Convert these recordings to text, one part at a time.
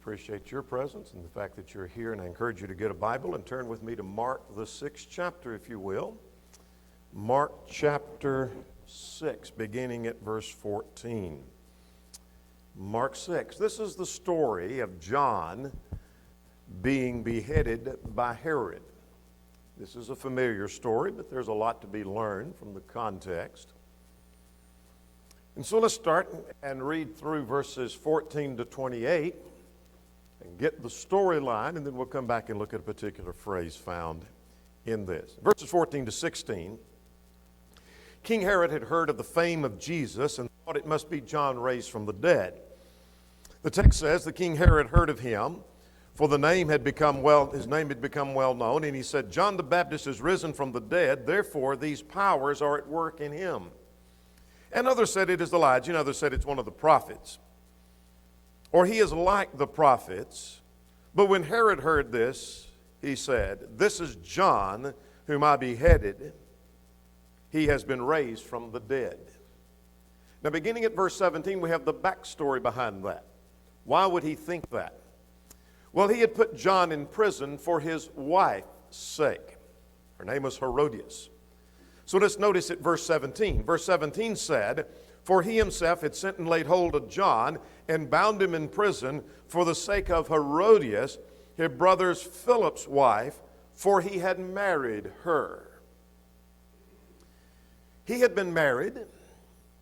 appreciate your presence and the fact that you're here, and I encourage you to get a Bible and turn with me to Mark, the 6th chapter, if you will. Mark chapter 6, beginning at verse 14. Mark 6. This is the story of John being beheaded by Herod. This is a familiar story, but there's a lot to be learned from the context. And so let's start and read through verses 14 to 28 and get the storyline, and then we'll come back and look at a particular phrase found in this. Verses 14 to 16. King Herod had heard of the fame of Jesus and thought it must be John raised from the dead. The text says the King Herod heard of him, for his name had become well known, and he said, John the Baptist is risen from the dead, therefore these powers are at work in him. And others said it is Elijah, and others said it's one of the prophets. Or he is like the prophets. But when Herod heard this, he said, this is John whom I beheaded. He has been raised from the dead. Now beginning at verse 17, we have the backstory behind that. Why would he think that? Well, he had put John in prison for his wife's sake. Her name was Herodias. So let's notice at verse 17. Verse 17 said, for he himself had sent and laid hold of John and bound him in prison for the sake of Herodias, his brother Philip's wife, for he had married her. He had been married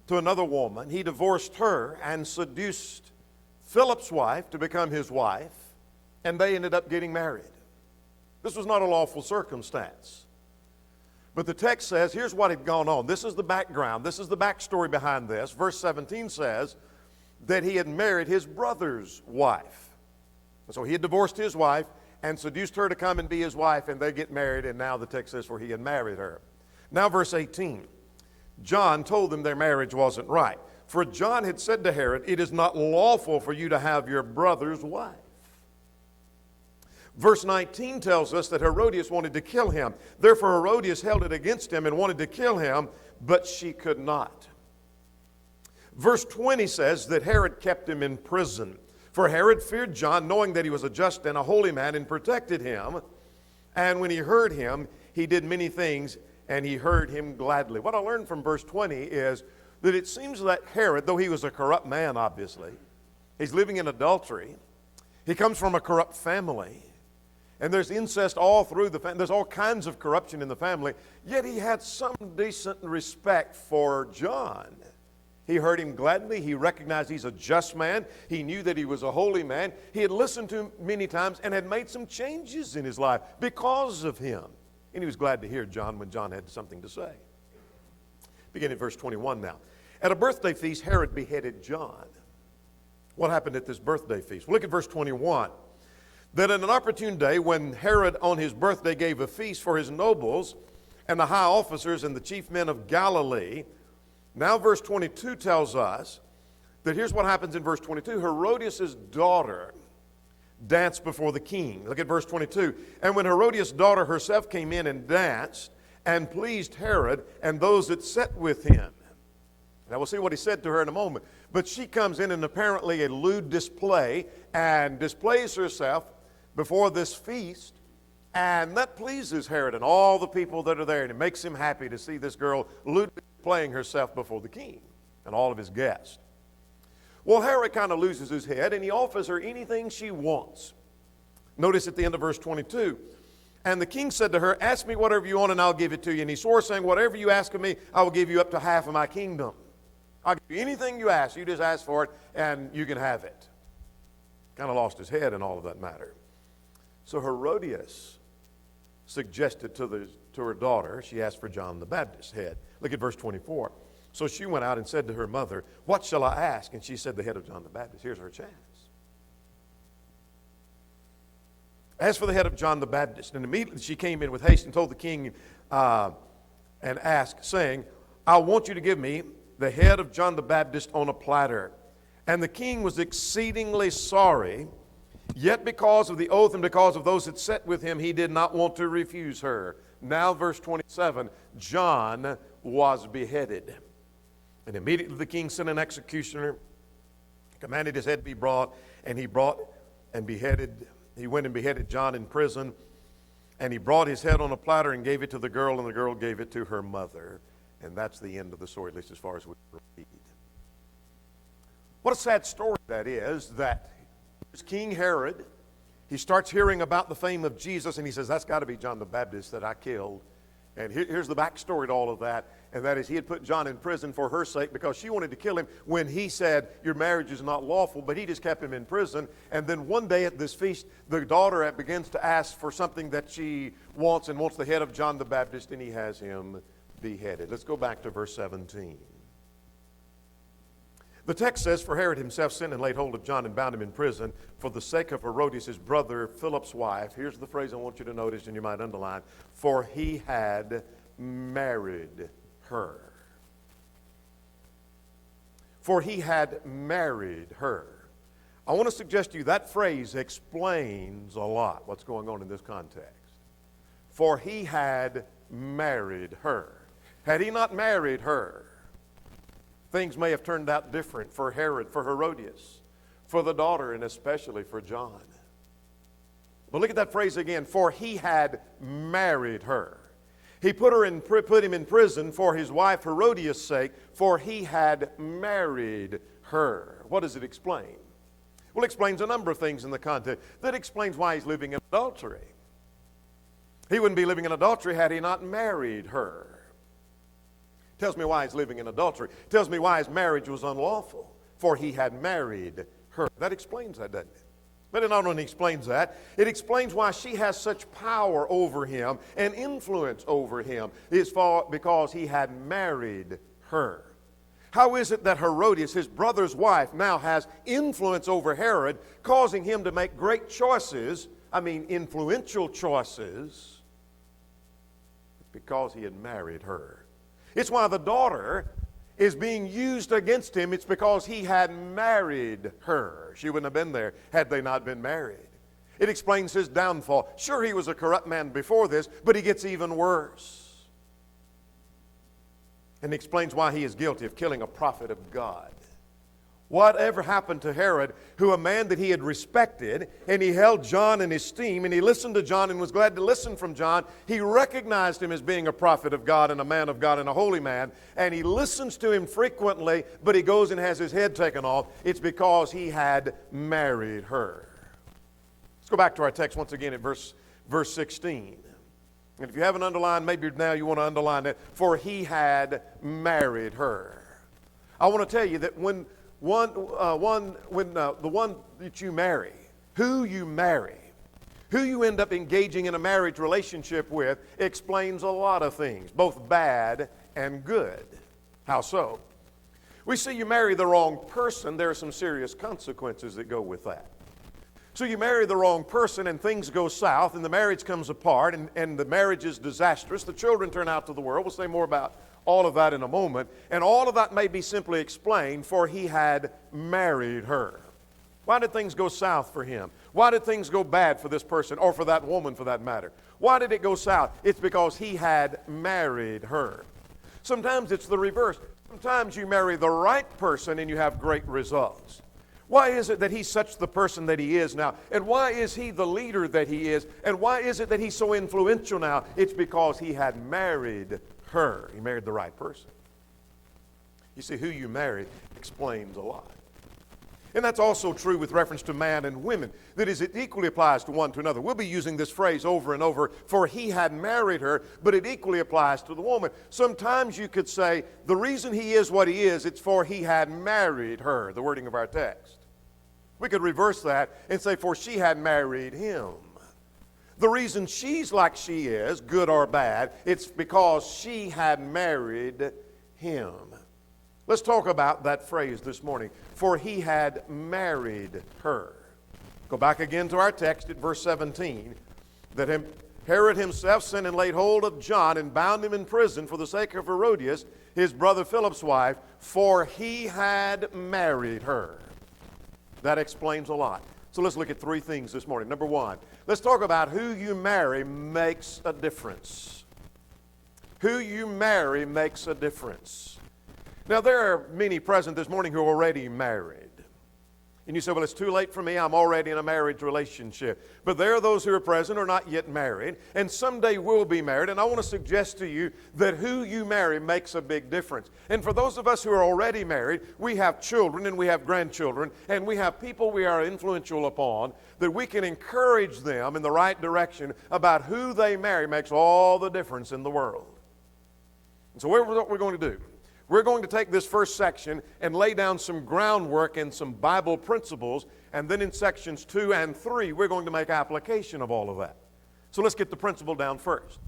to another woman. He divorced her and seduced Philip's wife to become his wife, and they ended up getting married. This was not a lawful circumstance. But the text says, here's what had gone on. This is the background. This is the backstory behind this. Verse 17 says that he had married his brother's wife. So he had divorced his wife and seduced her to come and be his wife, and they get married, and now the text says, for he had married her. Now verse 18. John told them their marriage wasn't right. For John had said to Herod, it is not lawful for you to have your brother's wife. Verse 19 tells us that Herodias wanted to kill him. Therefore Herodias held it against him and wanted to kill him, but she could not. Verse 20 says that Herod kept him in prison. For Herod feared John, knowing that he was a just and a holy man, and protected him. And when he heard him, he did many things, and he heard him gladly. What I learned from verse 20 is that it seems that Herod, though he was a corrupt man, obviously, he's living in adultery. He comes from a corrupt family. And there's incest all through the family. There's all kinds of corruption in the family. Yet he had some decent respect for John. He heard him gladly. He recognized he's a just man. He knew that he was a holy man. He had listened to him many times and had made some changes in his life because of him. And he was glad to hear John when John had something to say. Beginning at verse 21 now. At a birthday feast, Herod beheaded John. What happened at this birthday feast? Well, look at verse 21. That in an opportune day, when Herod on his birthday gave a feast for his nobles and the high officers and the chief men of Galilee, now verse 22 tells us that here's what happens in verse 22. Herodias' daughter danced before the king. Look at verse 22. And when Herodias' daughter herself came in and danced and pleased Herod and those that sat with him. Now we'll see what he said to her in a moment. But she comes in apparently a lewd display and displays herself before this feast, and that pleases Herod and all the people that are there, and it makes him happy to see this girl lewdly playing herself before the king and all of his guests. Well, Herod kind of loses his head, and he offers her anything she wants. Notice at the end of verse 22, and the king said to her, ask me whatever you want, and I'll give it to you. And he swore, saying, whatever you ask of me, I will give you up to half of my kingdom. I'll give you anything you ask. You just ask for it, and you can have it. Kind of lost his head in all of that matter. So Herodias suggested to her daughter, she asked for John the Baptist's head. Look at verse 24. So she went out and said to her mother, what shall I ask? And she said, the head of John the Baptist. Here's her chance. As for the head of John the Baptist, and immediately she came in with haste and told the king and asked, saying, I want you to give me the head of John the Baptist on a platter. And the king was exceedingly sorry. Yet because of the oath and because of those that sat with him, he did not want to refuse her. Now verse 27, John was beheaded. And immediately the king sent an executioner, commanded his head to be brought, and he brought and beheaded. He went and beheaded John in prison, and he brought his head on a platter and gave it to the girl, and the girl gave it to her mother. And that's the end of the story, at least as far as we read. What a sad story that is, that King Herod, he starts hearing about the fame of Jesus, and he says, that's got to be John the Baptist that I killed. And here's the backstory to all of that, and that is he had put John in prison for her sake because she wanted to kill him when he said, your marriage is not lawful, but he just kept him in prison. And then one day at this feast, the daughter begins to ask for something that she wants and wants the head of John the Baptist, and he has him beheaded. Let's go back to verse 17. The text says, for Herod himself sent and laid hold of John and bound him in prison for the sake of Herodias, his brother Philip's wife. Here's the phrase I want you to notice, and you might underline. For he had married her. For he had married her. I want to suggest to you that phrase explains a lot what's going on in this context. For he had married her. Had he not married her, things may have turned out different for Herod, for Herodias, for the daughter, and especially for John. But look at that phrase again. For he had married her. He put him in prison for his wife Herodias' sake, for he had married her. What does it explain? Well, it explains a number of things in the context. That explains why he's living in adultery. He wouldn't be living in adultery had he not married her. Tells me why he's living in adultery. Tells me why his marriage was unlawful. For he had married her. That explains that, doesn't it? But it not only explains that, it explains why she has such power over him and influence over him. It's because he had married her. How is it that Herodias, his brother's wife, now has influence over Herod, causing him to make great choices, influential choices? It's because he had married her. It's why the daughter is being used against him. It's because he had married her. She wouldn't have been there had they not been married. It explains his downfall. Sure, he was a corrupt man before this, but he gets even worse. And explains why he is guilty of killing a prophet of God. Whatever happened to Herod, who a man that he had respected, and he held John in esteem, and he listened to John and was glad to listen from John. He recognized him as being a prophet of God and a man of God and a holy man, and he listens to him frequently, but he goes and has his head taken off. It's because he had married her. Let's go back to our text once again at verse 16. And if you haven't underlined, maybe now you want to underline it. For he had married her. I want to tell you that when the one that you marry, who you end up engaging in a marriage relationship with, explains a lot of things, both bad and good. How so? We see you marry the wrong person, there are some serious consequences that go with that. So you marry the wrong person and things go south and the marriage comes apart and the marriage is disastrous. The children turn out to the world. We'll say more about all of that in a moment. And all of that may be simply explained, for he had married her. Why did things go south for him? Why did things go bad for this person, or for that woman for that matter? Why did it go south? It's because he had married her. Sometimes it's the reverse. Sometimes you marry the right person and you have great results. Why is it that he's such the person that he is now? And why is he the leader that he is? And why is it that he's so influential now? It's because he had married her. He married the right person. You see, who you marry explains a lot. And that's also true with reference to man and women. That is, it equally applies to one to another. We'll be using this phrase over and over, for he had married her, but it equally applies to the woman. Sometimes you could say, the reason he is what he is, it's for he had married her, the wording of our text. We could reverse that and say, for she had married him. The reason she's like she is, good or bad, it's because she had married him. Let's talk about that phrase this morning. For he had married her. Go back again to our text at verse 17. That Herod himself sent and laid hold of John and bound him in prison for the sake of Herodias, his brother Philip's wife, for he had married her. That explains a lot. So let's look at three things this morning. Number one, let's talk about who you marry makes a difference. Who you marry makes a difference. Now, there are many present this morning who are already married. And you say, well, it's too late for me. I'm already in a marriage relationship. But there are those who are present who are not yet married, and someday will be married. And I want to suggest to you that who you marry makes a big difference. And for those of us who are already married, we have children and we have grandchildren, and we have people we are influential upon, that we can encourage them in the right direction about who they marry makes all the difference in the world. And so what we're going to do, we're going to take this first section and lay down some groundwork and some Bible principles, and then in sections 2 and 3, we're going to make application of all of that. So let's get the principle down first.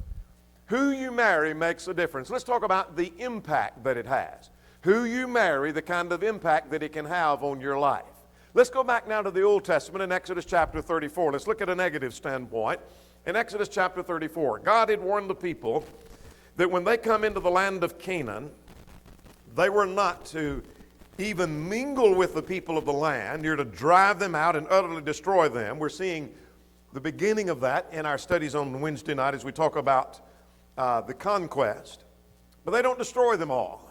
Who you marry makes a difference. Let's talk about the impact that it has. Who you marry, the kind of impact that it can have on your life. Let's go back now to the Old Testament in Exodus chapter 34. Let's look at a negative standpoint. In Exodus chapter 34, God had warned the people that when they come into the land of Canaan, they were not to even mingle with the people of the land. You're to drive them out and utterly destroy them. We're seeing the beginning of that in our studies on Wednesday night as we talk about the conquest. But they don't destroy them all.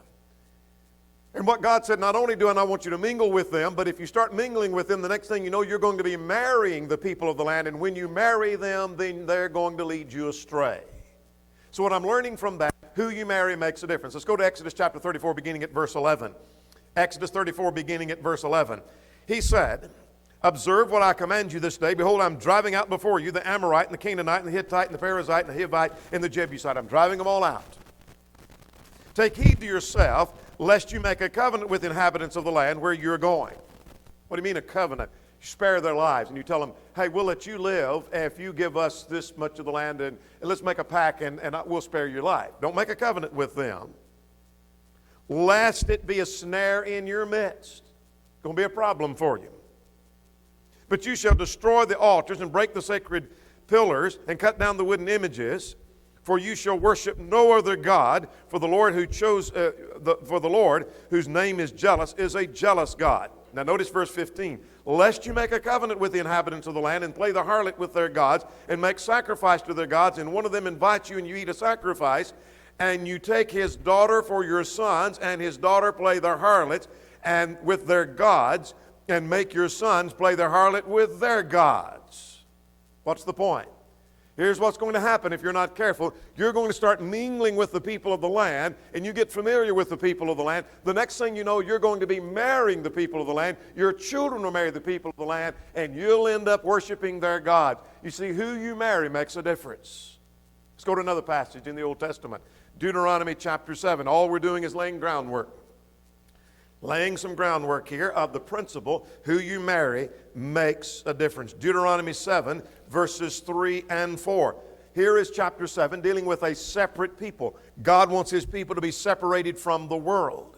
And what God said, not only do I not want you to mingle with them, but if you start mingling with them, the next thing you know, you're going to be marrying the people of the land. And when you marry them, then they're going to lead you astray. So what I'm learning from that, who you marry makes a difference. Let's go to Exodus chapter 34, beginning at verse 11. Exodus 34, beginning at verse 11. He said, observe what I command you this day. Behold, I'm driving out before you the Amorite and the Canaanite and the Hittite and the Perizzite and the Hivite and the Jebusite. I'm driving them all out. Take heed to yourself, lest you make a covenant with the inhabitants of the land where you're going. What do you mean a covenant? You spare their lives and you tell them, hey, we'll let you live if you give us this much of the land, and let's make a pact and we'll spare your life. Don't make a covenant with them, lest it be a snare in your midst. It's going to be a problem for you. But you shall destroy the altars and break the sacred pillars and cut down the wooden images. For you shall worship no other God, for the Lord for the Lord, whose name is jealous, is a jealous God. Now notice verse 15. Lest you make a covenant with the inhabitants of the land and play the harlot with their gods and make sacrifice to their gods, and one of them invites you and you eat a sacrifice, and you take his daughter for your sons, and his daughter play the harlot and with their gods, and make your sons play the harlot with their gods. What's the point? Here's what's going to happen if you're not careful. You're going to start mingling with the people of the land, and you get familiar with the people of the land. The next thing you know, you're going to be marrying the people of the land. Your children will marry the people of the land, and you'll end up worshiping their gods. You see, who you marry makes a difference. Let's go to another passage in the Old Testament. Deuteronomy chapter 7. All we're doing is laying groundwork. Laying some groundwork here of the principle, who you marry makes a difference. Deuteronomy 7, verses 3 and 4. Here is chapter 7 dealing with a separate people. God wants his people to be separated from the world.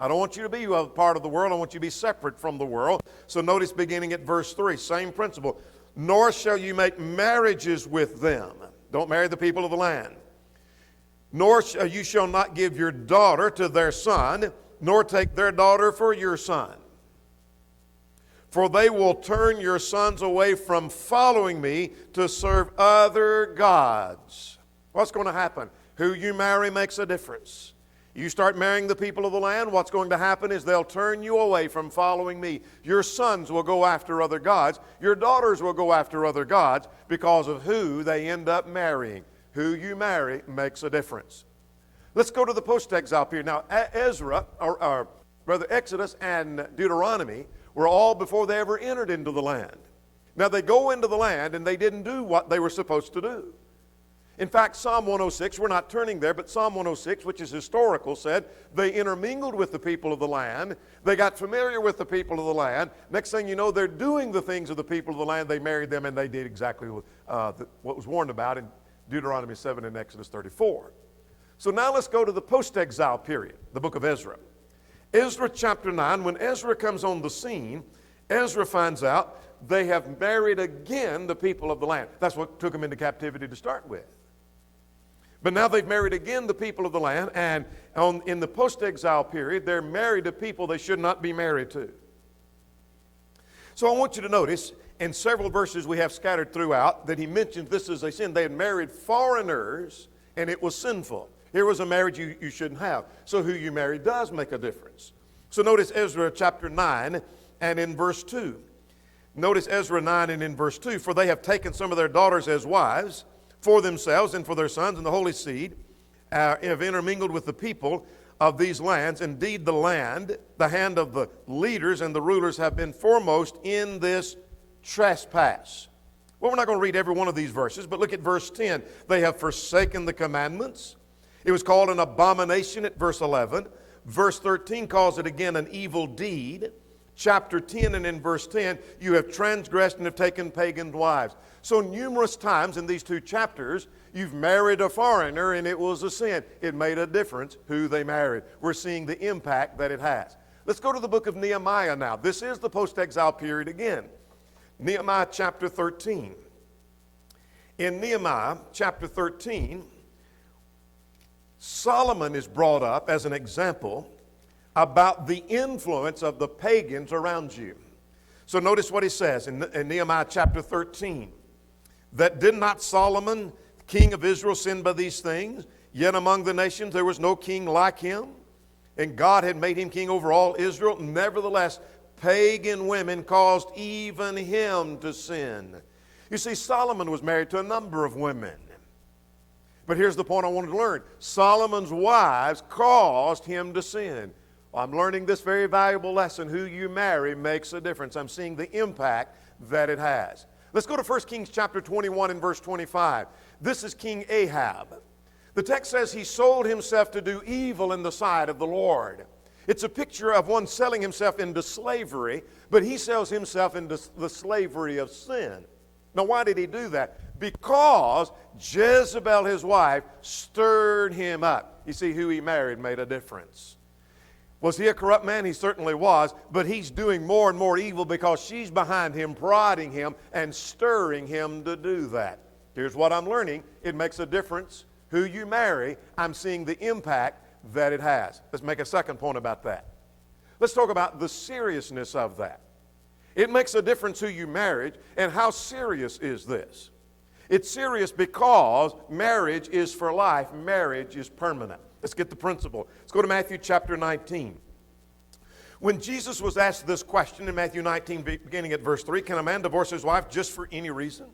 I don't want you to be a part of the world. I want you to be separate from the world. So notice beginning at verse 3, same principle. Nor shall you make marriages with them. Don't marry the people of the land. Nor you shall not give your daughter to their son, nor take their daughter for your son. For they will turn your sons away from following me to serve other gods. What's going to happen? Who you marry makes a difference. You start marrying the people of the land, what's going to happen is they'll turn you away from following me. Your sons will go after other gods. Your daughters will go after other gods because of who they end up marrying. Who you marry makes a difference. Let's go to the post-exile period. Now, Exodus and Deuteronomy were all before they ever entered into the land. Now, they go into the land and they didn't do what they were supposed to do. In fact, Psalm 106, we're not turning there, but Psalm 106, which is historical, said they intermingled with the people of the land. They got familiar with the people of the land. Next thing you know, they're doing the things of the people of the land. They married them and they did exactly what was warned about in Deuteronomy 7 and Exodus 34. So now let's go to the post-exile period, the book of Ezra. Ezra chapter 9, when Ezra comes on the scene, Ezra finds out they have married again the people of the land. That's what took them into captivity to start with. But now they've married again the people of the land, and in the post-exile period, they're married to people they should not be married to. So I want you to notice, in several verses we have scattered throughout, that he mentions this as a sin. They had married foreigners, and it was sinful. Here was a marriage you shouldn't have. So who you marry does make a difference. So notice Ezra chapter 9 and in verse 2. Notice Ezra 9 and in verse 2, for they have taken some of their daughters as wives for themselves and for their sons, and the holy seed have intermingled with the people of these lands. Indeed, the land, the hand of the leaders and the rulers have been foremost in this trespass. Well, we're not going to read every one of these verses, but look at verse 10. They have forsaken the commandments. It was called an abomination at verse 11. Verse 13 calls it again an evil deed. Chapter 10 and in verse 10, you have transgressed and have taken pagan wives. So numerous times in these two chapters, you've married a foreigner and it was a sin. It made a difference who they married. We're seeing the impact that it has. Let's go to the book of Nehemiah now. This is the post-exile period again. Nehemiah chapter 13. In Nehemiah chapter 13, Solomon is brought up as an example about the influence of the pagans around you. So notice what he says in Nehemiah chapter 13. That did not Solomon, king of Israel, sin by these things? Yet among the nations there was no king like him, and God had made him king over all Israel. Nevertheless, pagan women caused even him to sin. You see, Solomon was married to a number of women. But here's the point I wanted to learn. Solomon's wives caused him to sin. Well, I'm learning this very valuable lesson. Who you marry makes a difference. I'm seeing the impact that it has. Let's go to 1 Kings chapter 21 and verse 25. This is King Ahab. The text says he sold himself to do evil in the sight of the Lord. It's a picture of one selling himself into slavery, but he sells himself into the slavery of sin. Now, why did he do that? Because Jezebel, his wife, stirred him up. You see, who he married made a difference. Was he a corrupt man? He certainly was, but he's doing more and more evil because she's behind him, prodding him and stirring him to do that. Here's what I'm learning. It makes a difference who you marry. I'm seeing the impact that it has. Let's make a second point about that. Let's talk about the seriousness of that. It makes a difference who you marry, and how serious is this? It's serious because marriage is for life. Marriage is permanent. Let's get the principle. Let's go to Matthew chapter 19. When Jesus was asked this question in Matthew 19, beginning at verse 3, can a man divorce his wife just for any reason?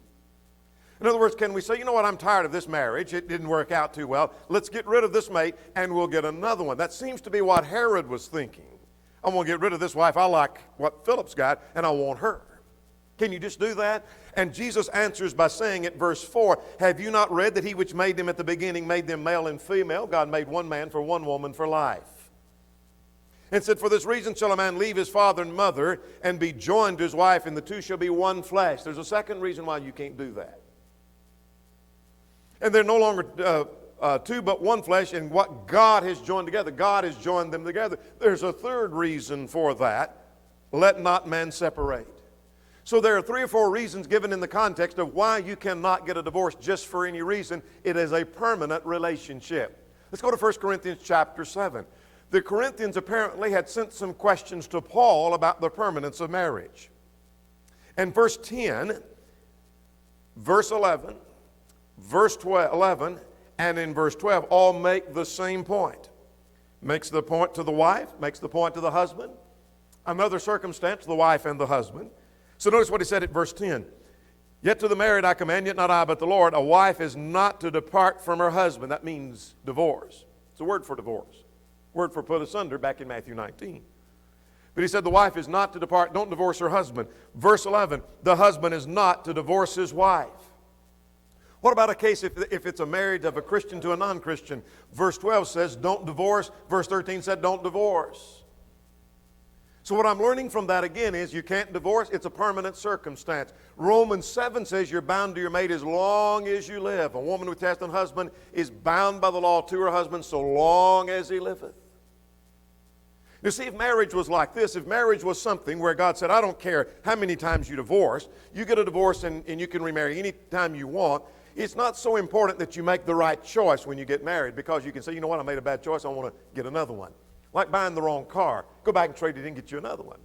In other words, can we say, you know what, I'm tired of this marriage. It didn't work out too well. Let's get rid of this mate and we'll get another one. That seems to be what Herod was thinking. I'm going to get rid of this wife. I like what Philip's got and I want her. Can you just do that? And Jesus answers by saying at verse 4, have you not read that he which made them at the beginning made them male and female? God made one man for one woman for life. And said, for this reason shall a man leave his father and mother and be joined to his wife, and the two shall be one flesh. There's a second reason why you can't do that. And they're no longer two but one flesh, and what God has joined together, God has joined them together. There's a third reason for that. Let not man separate. So there are 3 or 4 reasons given in the context of why you cannot get a divorce just for any reason. It is a permanent relationship. Let's go to 1 Corinthians chapter 7. The Corinthians apparently had sent some questions to Paul about the permanence of marriage. And verse 10, verse 11, verse 11, and in verse 12 all make the same point. Makes the point to the wife, makes the point to the husband. Another circumstance, the wife and the husband. So notice what he said at verse 10. Yet to the married I command, yet not I, but the Lord, a wife is not to depart from her husband. That means divorce. It's a word for divorce. Word for put asunder back in Matthew 19. But he said the wife is not to depart, don't divorce her husband. Verse 11, the husband is not to divorce his wife. What about a case if it's a marriage of a Christian to a non-Christian? Verse 12 says don't divorce. Verse 13 said don't divorce. So what I'm learning from that again is you can't divorce. It's a permanent circumstance. Romans 7 says you're bound to your mate as long as you live. A woman with chastened husband is bound by the law to her husband so long as he liveth. You see, if marriage was like this, if marriage was something where God said, I don't care how many times you divorce, you get a divorce and you can remarry any time you want, it's not so important that you make the right choice when you get married, because you can say, you know what, I made a bad choice, I want to get another one. Like buying the wrong car. Go back and trade it in and get you another one.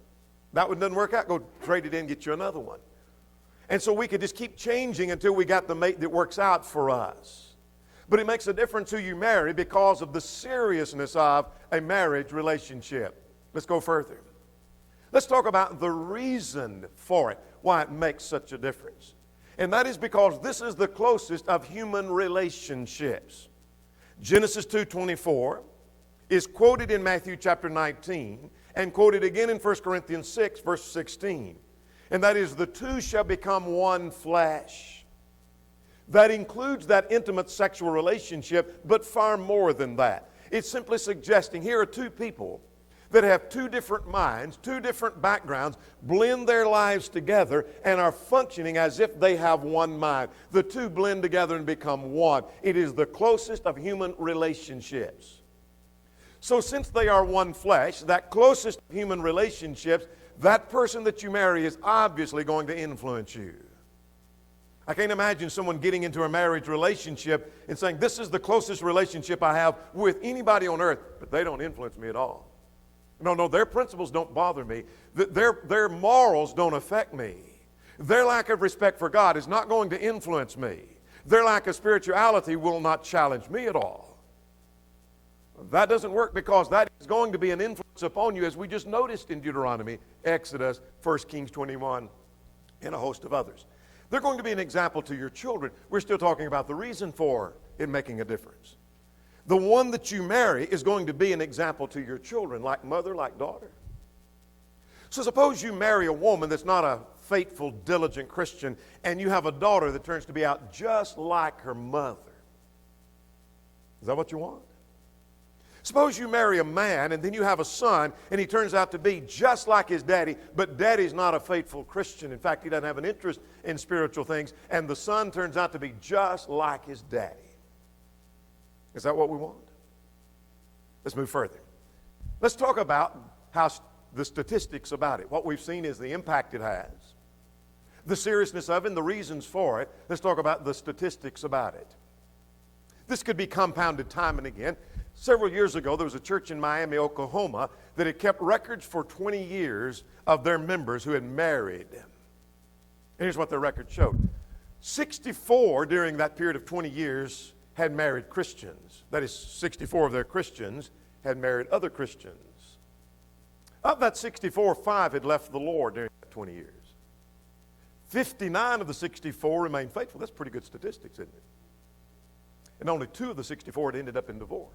That one doesn't work out, go trade it in and get you another one. And so we could just keep changing until we got the mate that works out for us. But it makes a difference who you marry because of the seriousness of a marriage relationship. Let's go further. Let's talk about the reason for it, why it makes such a difference. And that is because this is the closest of human relationships. Genesis 2:24 is quoted in Matthew chapter 19 and quoted again in 1 Corinthians 6, verse 16. And that is, the two shall become one flesh. That includes that intimate sexual relationship, but far more than that. It's simply suggesting here are two people that have two different minds, two different backgrounds, blend their lives together and are functioning as if they have one mind. The two blend together and become one. It is the closest of human relationships. So since they are one flesh, that closest of human relationships, that person that you marry is obviously going to influence you. I can't imagine someone getting into a marriage relationship and saying, this is the closest relationship I have with anybody on earth, but they don't influence me at all. No, their principles don't bother me. Their morals don't affect me. Their lack of respect for God is not going to influence me. Their lack of spirituality will not challenge me at all. That doesn't work, because that is going to be an influence upon you, as we just noticed in Deuteronomy, Exodus, 1 Kings 21, and a host of others. They're going to be an example to your children. We're still talking about the reason for it making a difference. The one that you marry is going to be an example to your children, like mother, like daughter. So suppose you marry a woman that's not a faithful, diligent Christian, and you have a daughter that turns to be out just like her mother. Is that what you want? Suppose you marry a man and then you have a son and he turns out to be just like his daddy, but daddy's not a faithful Christian. In fact, he doesn't have an interest in spiritual things, and the son turns out to be just like his daddy. Is that what we want? Let's move further. Let's talk about how the statistics about it. What we've seen is the impact it has, the seriousness of it, and the reasons for it. Let's talk about the statistics about it. This could be compounded time and again. Several years ago, there was a church in Miami, Oklahoma, that had kept records for 20 years of their members who had married. And here's what their record showed. 64 during that period of 20 years had married Christians. That is, 64 of their Christians had married other Christians. Of that 64, 5 had left the Lord during that 20 years. 59 of the 64 remained faithful. That's pretty good statistics, isn't it? And only 2 of the 64 had ended up in divorce.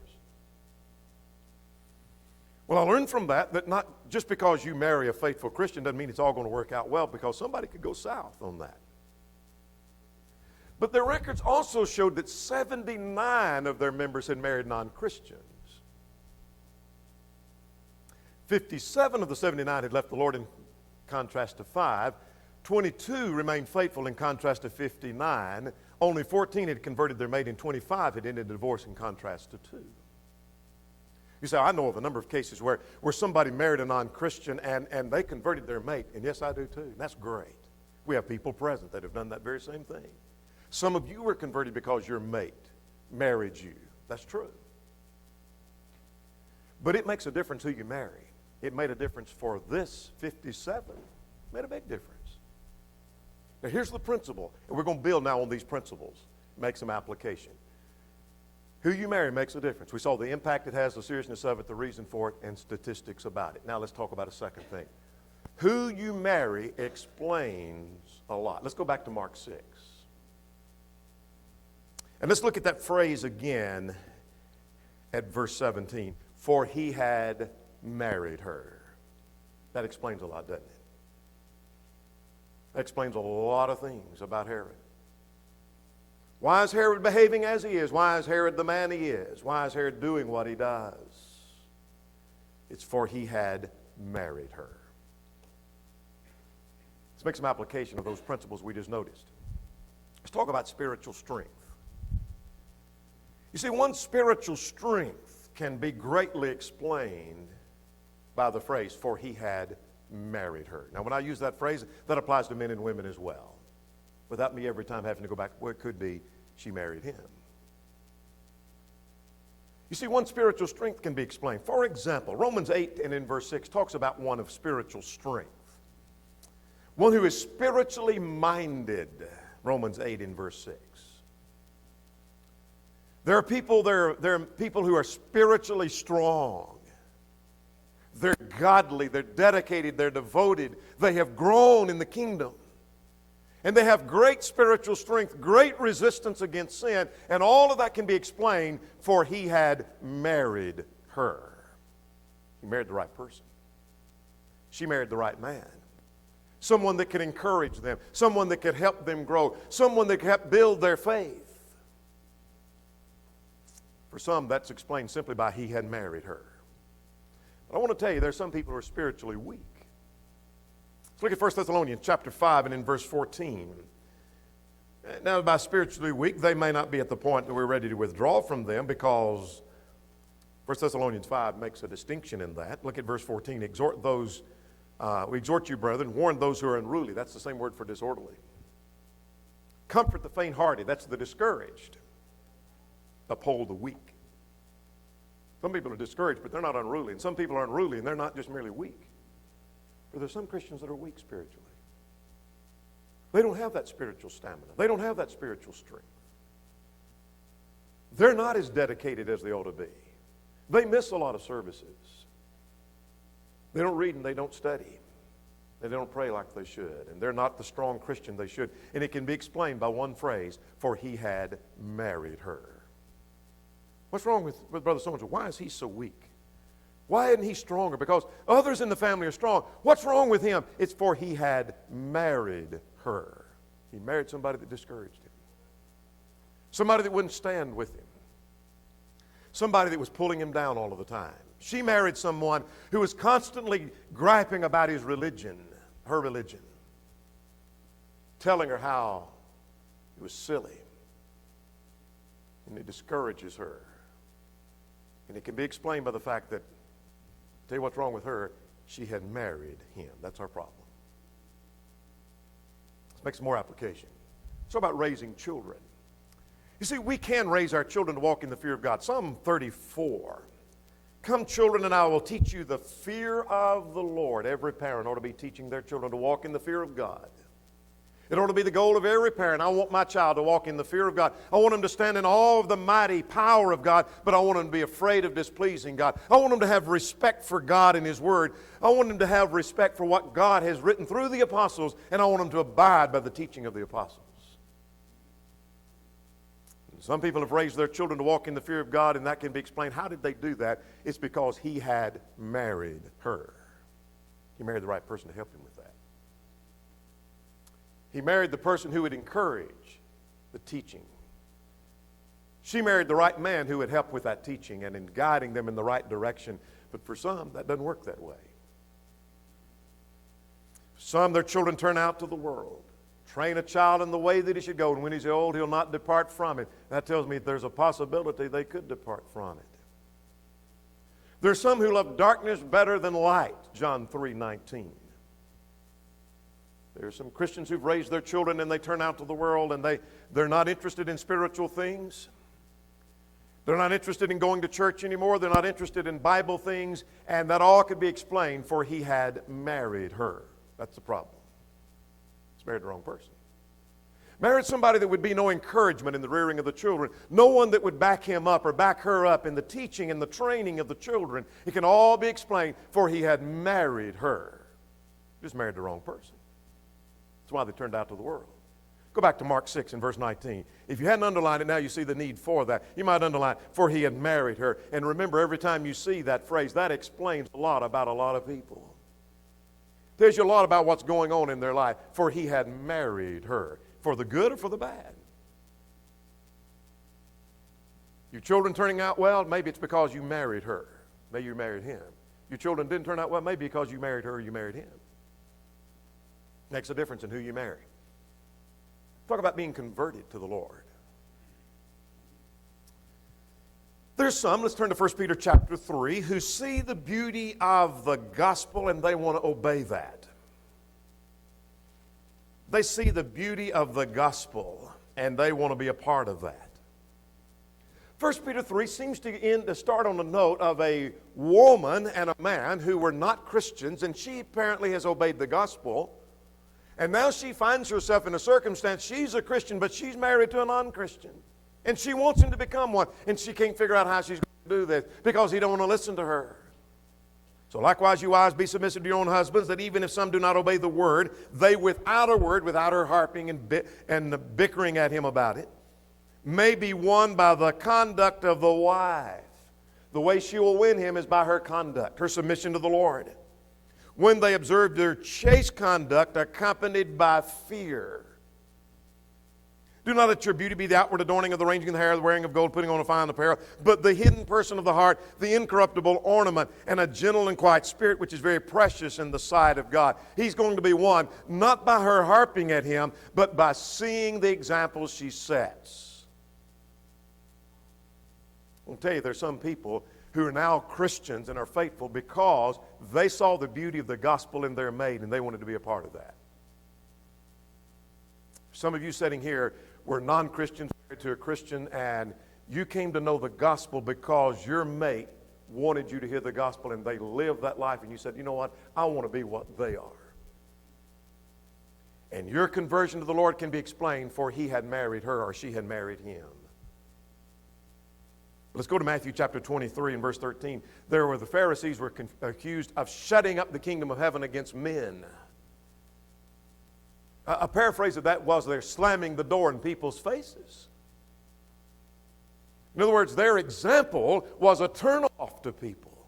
Well, I learned from that not just because you marry a faithful Christian doesn't mean it's all going to work out well, because somebody could go south on that. But their records also showed that 79 of their members had married non-Christians. 57 of the 79 had left the Lord, in contrast to 5. 22 remained faithful in contrast to 59. Only 14 had converted their mate, and 25 had ended in divorce in contrast to 2. You say, I know of a number of cases where somebody married a non-Christian and they converted their mate. And yes, I do too. And that's great. We have people present that have done that very same thing. Some of you were converted because your mate married you. That's true. But it makes a difference who you marry. It made a difference for this 57. It made a big difference. Now here's the principle, and we're going to build now on these principles, make some application. Who you marry makes a difference. We saw the impact it has, the seriousness of it, the reason for it, and statistics about it. Now let's talk about a second thing. Who you marry explains a lot. Let's go back to Mark 6. And let's look at that phrase again at verse 17. For he had married her. That explains a lot, doesn't it? That explains a lot of things about Herod. Why is Herod behaving as he is? Why is Herod the man he is? Why is Herod doing what he does? It's for he had married her. Let's make some application of those principles we just noticed. Let's talk about spiritual strength. You see, one's spiritual strength can be greatly explained by the phrase, for he had married her. Now, when I use that phrase, that applies to men and women as well. Without me every time having to go back, well, it could be she married him. You see, one's spiritual strength can be explained. For example, Romans 8 and in verse 6 talks about one of spiritual strength. One who is spiritually minded. Romans 8 in verse 6. There are people who are spiritually strong. They're godly, they're dedicated, they're devoted, they have grown in the kingdom. And they have great spiritual strength, great resistance against sin, and all of that can be explained, for he had married her. He married the right person. She married the right man. Someone that could encourage them, someone that could help them grow, someone that could help build their faith. For some, that's explained simply by he had married her. But I want to tell you, there's some people who are spiritually weak. Let's look at 1 Thessalonians chapter 5 and in verse 14. Now, by spiritually weak, they may not be at the point that we're ready to withdraw from them, because 1 Thessalonians 5 makes a distinction in that. Look at verse 14. We exhort you, brethren, warn those who are unruly. That's the same word for disorderly. Comfort the faint-hearted. That's the discouraged. Uphold the weak. Some people are discouraged, but they're not unruly. And some people are unruly, and they're not just merely weak. But there's some Christians that are weak spiritually. They don't have that spiritual stamina. They don't have that spiritual strength. They're not as dedicated as they ought to be. They miss a lot of services. They don't read and they don't study. And they don't pray like they should. And they're not the strong Christian they should. And it can be explained by one phrase, for he had married her. What's wrong with Brother so-and-so? Why is he so weak? Why isn't he stronger? Because others in the family are strong. What's wrong with him? It's for he had married her. He married somebody that discouraged him. Somebody that wouldn't stand with him. Somebody that was pulling him down all of the time. She married someone who was constantly griping about his religion, her religion. Telling her how it was silly. And it discourages her. And it can be explained by the fact that, tell you what's wrong with her, she had married him. That's our problem. Let's make some more application. It's about raising children. You see, we can raise our children to walk in the fear of God. Psalm 34. Come, children, and I will teach you the fear of the Lord. Every parent ought to be teaching their children to walk in the fear of God. It ought to be the goal of every parent. I want my child to walk in the fear of God. I want him to stand in awe of the mighty power of God, but I want him to be afraid of displeasing God. I want him to have respect for God and His Word. I want him to have respect for what God has written through the apostles, and I want him to abide by the teaching of the apostles. Some people have raised their children to walk in the fear of God, and that can be explained. How did they do that? It's because he had married her. He married the right person to help him with that. He married the person who would encourage the teaching. She married the right man who would help with that teaching and in guiding them in the right direction. But for some, that doesn't work that way. Some, their children turn out to the world. Train a child in the way that he should go, and when he's old, he'll not depart from it. That tells me there's a possibility they could depart from it. There's some who love darkness better than light, John 3:19. There are some Christians who've raised their children and they turn out to the world and they're not interested in spiritual things. They're not interested in going to church anymore. They're not interested in Bible things. And that all could be explained, for he had married her. That's the problem. He's married the wrong person. Married somebody that would be no encouragement in the rearing of the children. No one that would back him up or back her up in the teaching and the training of the children. It can all be explained, for he had married her. Just married the wrong person. That's why they turned out to the world. Go back to Mark 6 and verse 19. If you hadn't underlined it, now you see the need for that. You might underline, for he had married her. And remember, every time you see that phrase, that explains a lot about a lot of people. Tells you a lot about what's going on in their life. For he had married her. For the good or for the bad? Your children turning out well, maybe it's because you married her. Maybe you married him. Your children didn't turn out well, maybe because you married her or you married him. Makes a difference in who you marry. Talk about being converted to the Lord. There's some, let's turn to 1 Peter chapter 3, who see the beauty of the gospel and they want to obey that. They see the beauty of the gospel and they want to be a part of that. 1 Peter 3 seems to start on a note of a woman and a man who were not Christians, and she apparently has obeyed the gospel. And now she finds herself in a circumstance, she's a Christian, but she's married to a non-Christian. And she wants him to become one. And she can't figure out how she's going to do this because he don't want to listen to her. So likewise, you wives, be submissive to your own husbands, that even if some do not obey the word, they without a word, without her harping and bickering at him about it, may be won by the conduct of the wife. The way she will win him is by her conduct, her submission to the Lord. When they observe their chaste conduct accompanied by fear. Do not let your beauty be the outward adorning of the arranging of the hair, the wearing of gold, putting on a fine apparel, but the hidden person of the heart, the incorruptible ornament, and a gentle and quiet spirit, which is very precious in the sight of God. He's going to be won, not by her harping at him, but by seeing the example she sets. I'll tell you, there's some people who are now Christians and are faithful because they saw the beauty of the gospel in their mate and they wanted to be a part of that. Some of you sitting here were non-Christians married to a Christian, and you came to know the gospel because your mate wanted you to hear the gospel and they lived that life, and you said, you know what, I want to be what they are. And your conversion to the Lord can be explained, for he had married her or she had married him. Let's go to Matthew chapter 23 and verse 13. There were the Pharisees were accused of shutting up the kingdom of heaven against men. A paraphrase of that was they're slamming the door in people's faces. In other words, their example was a turn-off to people.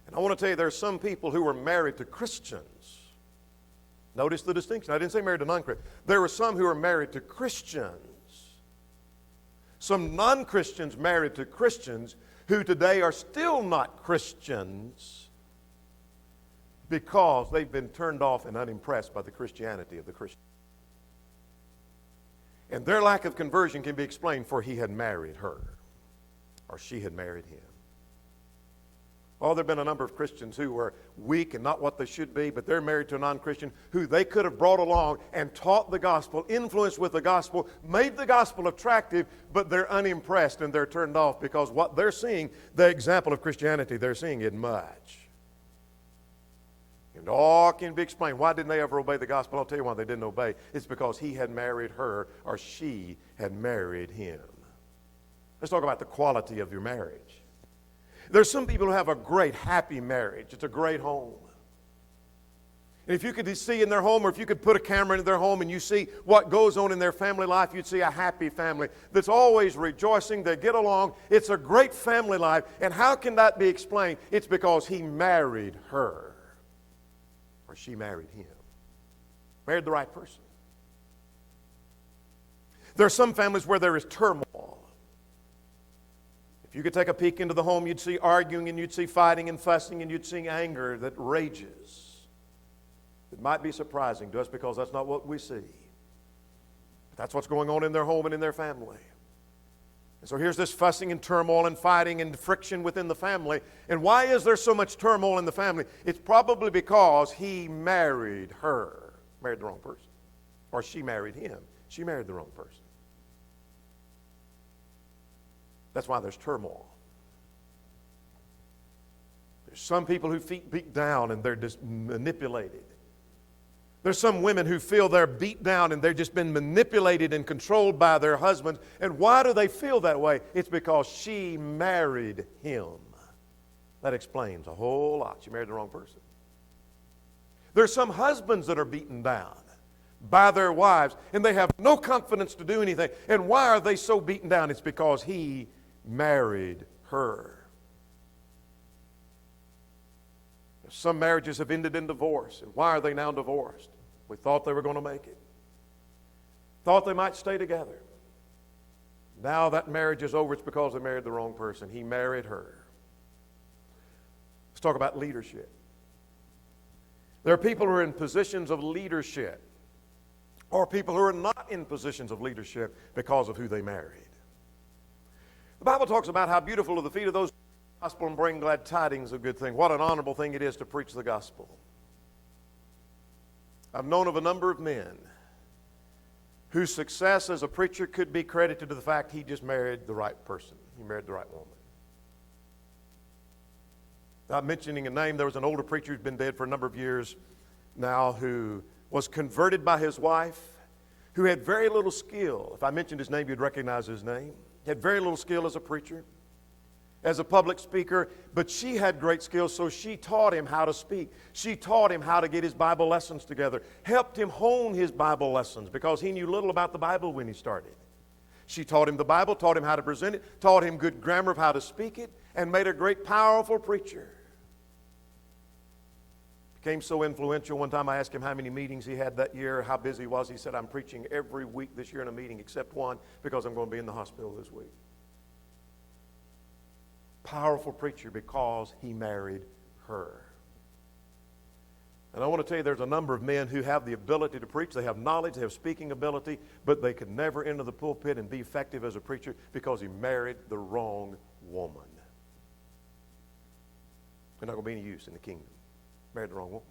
And I want to tell you, there are some people who were married to Christians. Notice the distinction. I didn't say married to non-Christians. There were some who were married to Christians. Some non-Christians married to Christians who today are still not Christians because they've been turned off and unimpressed by the Christianity of the Christian. And their lack of conversion can be explained, for he had married her or she had married him. Oh, there have been a number of Christians who were weak and not what they should be, but they're married to a non-Christian who they could have brought along and taught the gospel, influenced with the gospel, made the gospel attractive, but they're unimpressed and they're turned off because what they're seeing, the example of Christianity they're seeing, isn't much. And all can be explained. Why didn't they ever obey the gospel? I'll tell you why they didn't obey. It's because he had married her or she had married him. Let's talk about the quality of your marriage. There's some people who have a great, happy marriage. It's a great home. And if you could see in their home, or if you could put a camera into their home and you see what goes on in their family life, you'd see a happy family that's always rejoicing. They get along. It's a great family life. And how can that be explained? It's because he married her. Or she married him. Married the right person. There are some families where there is turmoil. If you could take a peek into the home, you'd see arguing and you'd see fighting and fussing and you'd see anger that rages. It might be surprising to us because that's not what we see. But that's what's going on in their home and in their family. And so here's this fussing and turmoil and fighting and friction within the family. And why is there so much turmoil in the family? It's probably because he married her. Married the wrong person. Or she married him. She married the wrong person. That's why there's turmoil. There's some people who feel beat down and they're just manipulated. There's some women who feel they're beat down and they've just been manipulated and controlled by their husbands. And why do they feel that way? It's because she married him. That explains a whole lot. She married the wrong person. There's some husbands that are beaten down by their wives and they have no confidence to do anything. And why are they so beaten down? It's because he married her. Some marriages have ended in divorce. And why are they now divorced? We thought they were going to make it. Thought they might stay together. Now that marriage is over. It's because they married the wrong person. He married her. Let's talk about leadership. There are people who are in positions of leadership, or people who are not in positions of leadership because of who they married. The Bible talks about how beautiful are the feet of those gospel and bring glad tidings of good thing. What an honorable thing it is to preach the gospel. I've known of a number of men whose success as a preacher could be credited to the fact he just married the right person. He married the right woman. Not mentioning a name, there was an older preacher who's been dead for a number of years now who was converted by his wife, who had very little skill. If I mentioned his name, you'd recognize his name. He had very little skill as a preacher. as a public speaker, but she had great skills, so she taught him how to speak. She taught him how to get his Bible lessons together, helped him hone his Bible lessons because he knew little about the Bible when he started. She taught him the Bible, taught him how to present it, taught him good grammar of how to speak it, and made a great, powerful preacher. Became so influential. One time I asked him how many meetings he had that year, how busy he was. He said, I'm preaching every week this year in a meeting except one because I'm going to be in the hospital this week. Powerful preacher because he married her. And I want to tell you, there's a number of men who have the ability to preach. They have knowledge, they have speaking ability, but they could never enter the pulpit and be effective as a preacher because he married the wrong woman. They're not going to be any use in the kingdom. Married the wrong woman.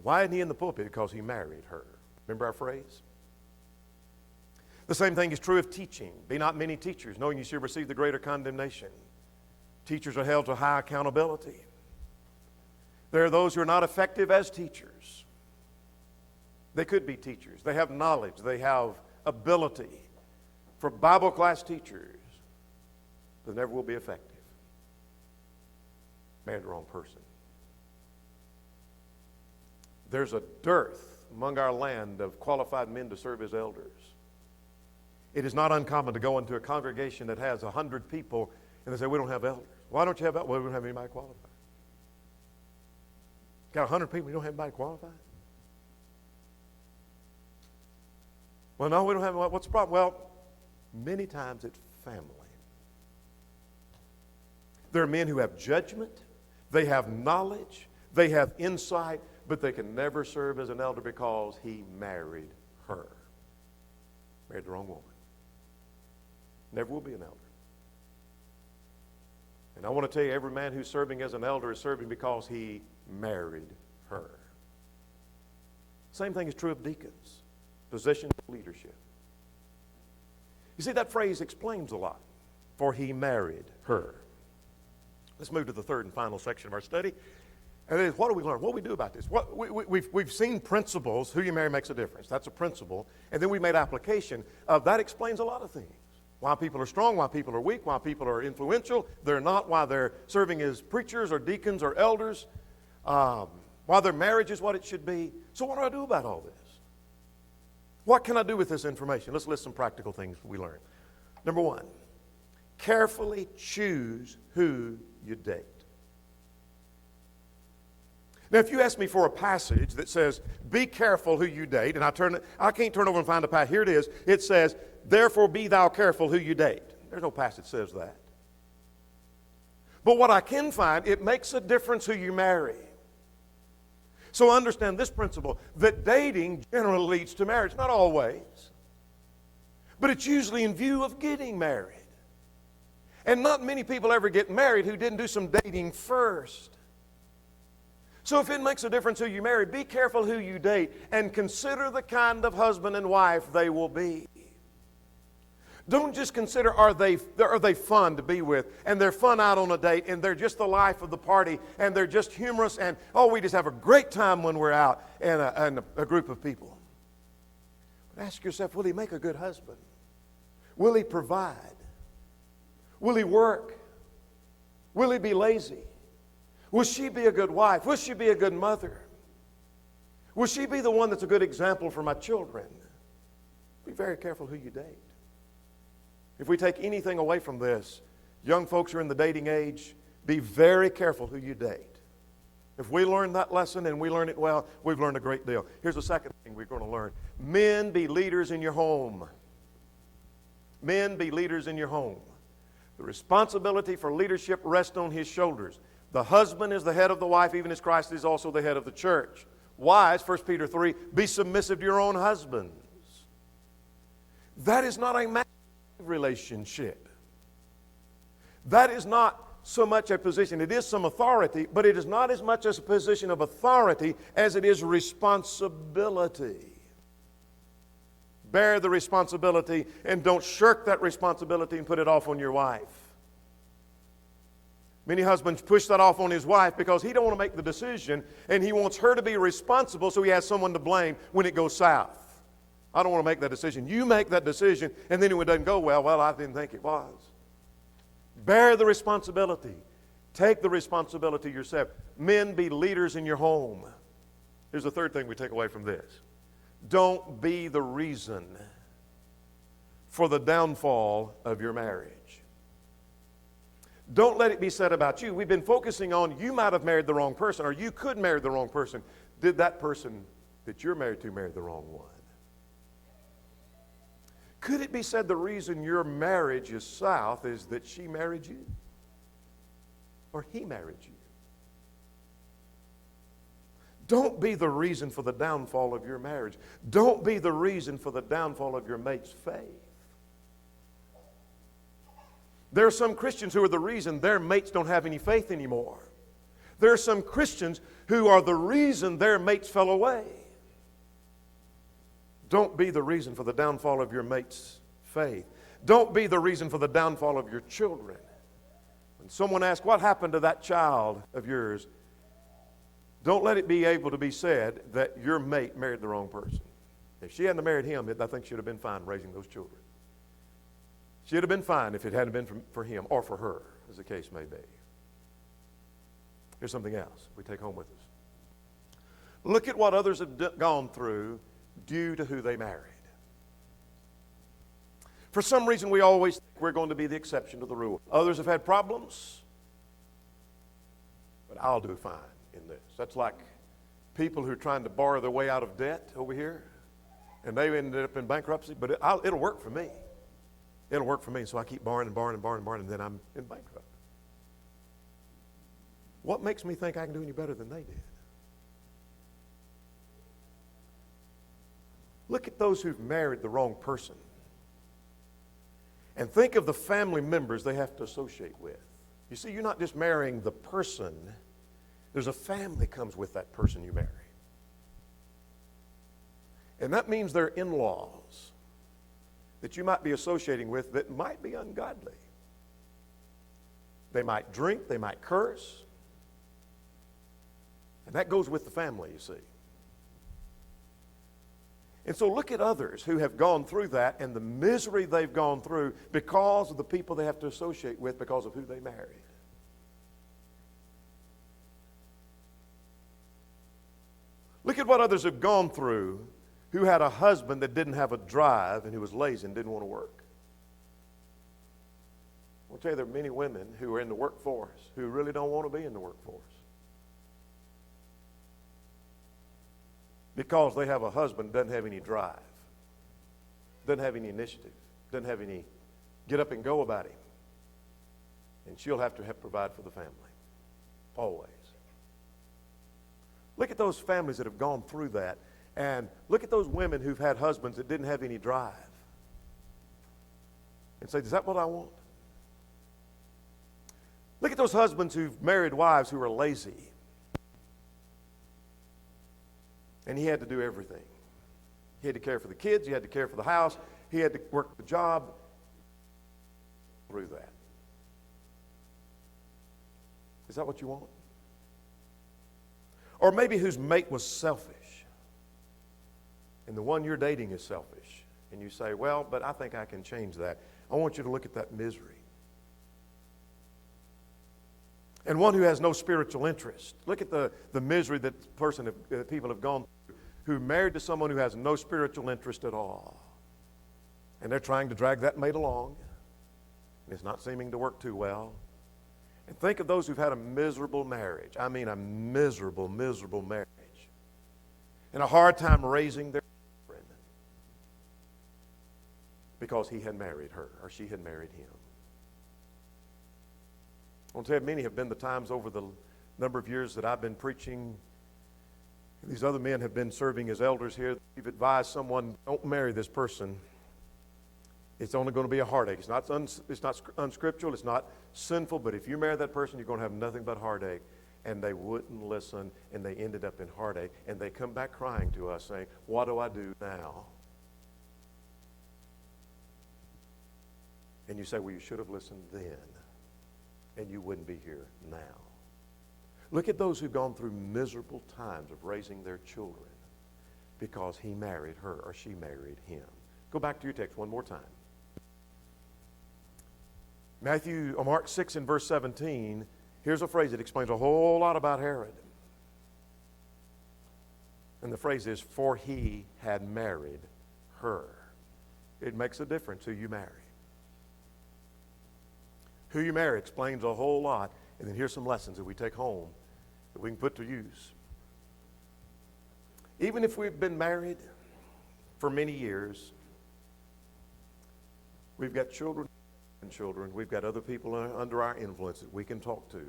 Why isn't he in the pulpit? Because he married her. Remember our phrase? The same thing is true of teaching. Be not many teachers, knowing you shall receive the greater condemnation. Teachers are held to high accountability. There are those who are not effective as teachers. They could be teachers. They have knowledge. They have ability. For Bible class teachers, they never will be effective. Married the wrong person. There's a dearth among our land of qualified men to serve as elders. It is not uncommon to go into a congregation that has 100 people and they say, we don't have elders. Why don't you have elders? Well, we don't have anybody qualified. Got 100 people, you don't have anybody qualified? Well, no, we don't have, what's the problem? Well, many times it's family. There are men who have judgment, they have knowledge, they have insight, but they can never serve as an elder because he married her. Married the wrong woman. Never will be an elder. And I want to tell you, every man who's serving as an elder is serving because he married her. Same thing is true of deacons, positions of leadership. You see, that phrase explains a lot. For he married her. Let's move to the third and final section of our study. And that is, what do we learn? What do we do about this? We've seen principles. Who you marry makes a difference. That's a principle. And then we made application. That explains a lot of things. Why people are strong, why people are weak, why people are influential. They're not, why they're serving as preachers or deacons or elders. Why their marriage is what it should be. So what do I do about all this? What can I do with this information? Let's list some practical things we learned. Number one, carefully choose who you date. Now, if you ask me for a passage that says, be careful who you date, and I can't turn over and find a passage. Here it is. It says, therefore be thou careful who you date. There's no passage that says that. But what I can find, it makes a difference who you marry. So understand this principle, that dating generally leads to marriage. Not always. But it's usually in view of getting married. And not many people ever get married who didn't do some dating first. So if it makes a difference who you marry, be careful who you date and consider the kind of husband and wife they will be. Don't just consider, are they fun to be with, and they're fun out on a date, and they're just the life of the party, and they're just humorous, and we just have a great time when we're out and a group of people. But ask yourself, will he make a good husband? Will he provide? Will he work? Will he be lazy? Will she be a good wife? Will she be a good mother? Will she be the one that's a good example for my children? Be very careful who you date. If we take anything away from this, young folks are in the dating age, be very careful who you date. If we learn that lesson and we learn it well, we've learned a great deal. Here's the second thing we're going to learn. Men, be leaders in your home. Men, be leaders in your home. The responsibility for leadership rests on his shoulders. The husband is the head of the wife, even as Christ is also the head of the church. Wives, 1 Peter 3, be submissive to your own husbands. That is not a marriage relationship. That is not so much a position. It is some authority, but it is not as much as a position of authority as it is responsibility. Bear the responsibility and don't shirk that responsibility and put it off on your wife. Many husbands push that off on his wife because he don't want to make the decision and he wants her to be responsible so he has someone to blame when it goes south. I don't want to make that decision. You make that decision, and then when it doesn't go well, I didn't think it was. Bear the responsibility. Take the responsibility yourself. Men, be leaders in your home. Here's the third thing we take away from this. Don't be the reason for the downfall of your marriage. Don't let it be said about you. We've been focusing on you might have married the wrong person, or you could marry the wrong person. Did that person that you're married to marry the wrong one? Could it be said the reason your marriage is south is that she married you? Or he married you? Don't be the reason for the downfall of your marriage. Don't be the reason for the downfall of your mate's faith. There are some Christians who are the reason their mates don't have any faith anymore. There are some Christians who are the reason their mates fell away. Don't be the reason for the downfall of your mate's faith. Don't be the reason for the downfall of your children. When someone asks, what happened to that child of yours? Don't let it be able to be said that your mate married the wrong person. If she hadn't married him, I think she'd have been fine raising those children. She'd have been fine if it hadn't been for him or for her, as the case may be. Here's something else we take home with us. Look at what others have gone through due to who they married. For some reason, we always think we're going to be the exception to the rule. Others have had problems, but I'll do fine in this. That's like people who are trying to borrow their way out of debt over here, and they ended up in bankruptcy, but it'll work for me. It'll work for me, so I keep borrowing and borrowing and borrowing and borrowing, and then I'm in bankrupt. What makes me think I can do any better than they did? Look at those who've married the wrong person. And think of the family members they have to associate with. You see, you're not just marrying the person. There's a family comes with that person you marry. And that means they're in-laws that you might be associating with that might be ungodly. They might drink, they might curse. And that goes with the family, you see. And so look at others who have gone through that and the misery they've gone through because of the people they have to associate with because of who they married. Look at what others have gone through who had a husband that didn't have a drive and who was lazy and didn't want to work. I'll tell you, there are many women who are in the workforce who really don't want to be in the workforce because they have a husband that doesn't have any drive, doesn't have any initiative, doesn't have any get up and go about him. And she'll have to provide for the family, always. Look at those families that have gone through that. And look at those women who've had husbands that didn't have any drive. And say, is that what I want? Look at those husbands who've married wives who are lazy. And he had to do everything. He had to care for the kids. He had to care for the house. He had to work the job. Through that. Is that what you want? Or maybe whose mate was selfish. And the one you're dating is selfish. And you say, well, but I think I can change that. I want you to look at that misery. And one who has no spiritual interest. Look at the misery that people have gone through who married to someone who has no spiritual interest at all. And they're trying to drag that mate along. And it's not seeming to work too well. And think of those who've had a miserable marriage. I mean a miserable, miserable marriage. And a hard time raising their children because he had married her or she had married him. I want to tell you, many have been the times over the number of years that I've been preaching. These other men have been serving as elders here. We've advised someone, don't marry this person. It's only going to be a heartache. It's not unscriptural. It's not sinful. But if you marry that person, you're going to have nothing but heartache. And they wouldn't listen, and they ended up in heartache. And they come back crying to us saying, what do I do now? And you say, well, you should have listened then, and you wouldn't be here now. Look at those who've gone through miserable times of raising their children because he married her or she married him. Go back to your text one more time. Mark 6 and verse 17, here's a phrase that explains a whole lot about Herod. And the phrase is, for he had married her. It makes a difference who you marry. Who you marry explains a whole lot. And then here's some lessons that we take home that we can put to use. Even if we've been married for many years, we've got children and children, we've got other people under our influence that we can talk to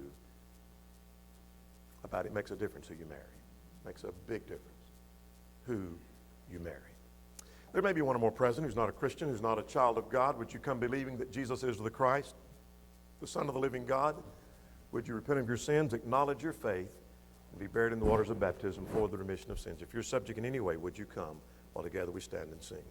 about it. Makes a difference who you marry. Makes a big difference who you marry. There may be one or more present who's not a Christian, who's not a child of God. Would you come believing that Jesus is the Christ, the Son of the living God? Would you repent of your sins, acknowledge your faith, and be buried in the waters of baptism for the remission of sins? If you're subject in any way, would you come while together we stand and sing?